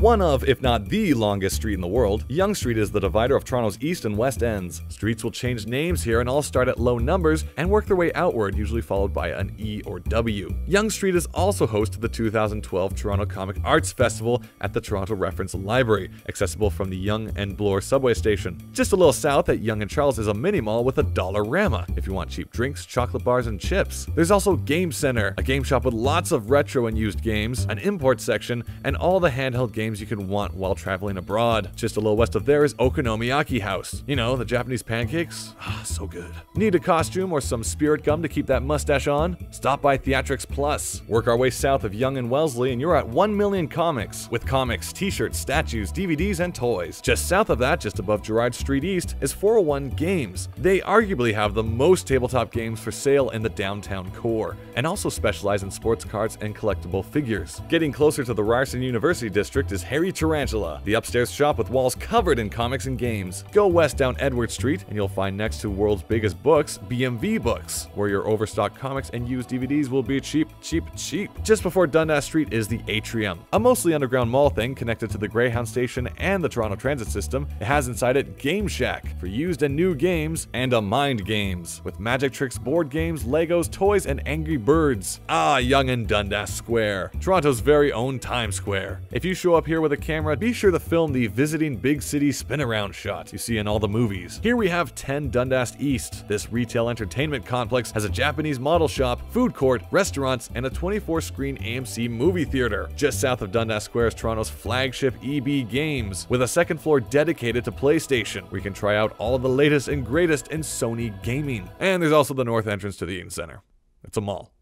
One of, if not the longest street in the world, Yonge Street is the divider of Toronto's east and west ends. Streets will change names here and all start at low numbers and work their way outward, usually followed by an E or W. Yonge Street is also host to the 2012 Toronto Comic Arts Festival at the Toronto Reference Library, accessible from the Yonge and Bloor subway station. Just a little south at Yonge and Charles is a mini mall with a Dollarama, if you want cheap drinks, chocolate bars, and chips. There's also Game Center, a game shop with lots of retro and used games, an import section, and all the handheld games you can want while traveling abroad. Just a little west of there is Okonomiyaki House. You know, the Japanese pancakes? Ah, so good. Need a costume or some spirit gum to keep that mustache on? Stop by Theatrics Plus. Work our way south of Yonge and Wellesley and you're at 1 Million Comics, with comics, t-shirts, statues, DVDs, and toys. Just south of that, just above Gerrard Street East, is 401 Games. They arguably have the most tabletop games for sale in the downtown core, and also specialize in sports cards and collectible figures. Getting closer to the Ryerson University district is Harry Tarantula, the upstairs shop with walls covered in comics and games. Go west down Edward Street and you'll find next to world's biggest books, BMV Books, where your overstocked comics and used DVDs will be cheap, cheap, cheap. Just before Dundas Street is the Atrium, a mostly underground mall thing connected to the Greyhound station and the Toronto Transit System. It has inside it Game Shack for used and new games, and a Mind Games with Magic Tricks board games, Legos, toys, and Angry Birds. Ah, Yonge and Dundas Square, Toronto's very own Times Square. If you show up here with a camera, be sure to film the visiting big city spin-around shot you see in all the movies. Here we have 10 Dundas East. This retail entertainment complex has a Japanese model shop, food court, restaurants, and a 24-screen AMC movie theater. Just south of Dundas Square is Toronto's flagship EB Games, with a second floor dedicated to PlayStation, where you can try out all of the latest and greatest in Sony gaming. And there's also the north entrance to the Eaton Center. It's a mall.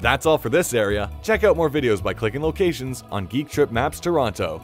That's all for this area. Check out more videos by clicking locations on Geek Trip Maps Toronto.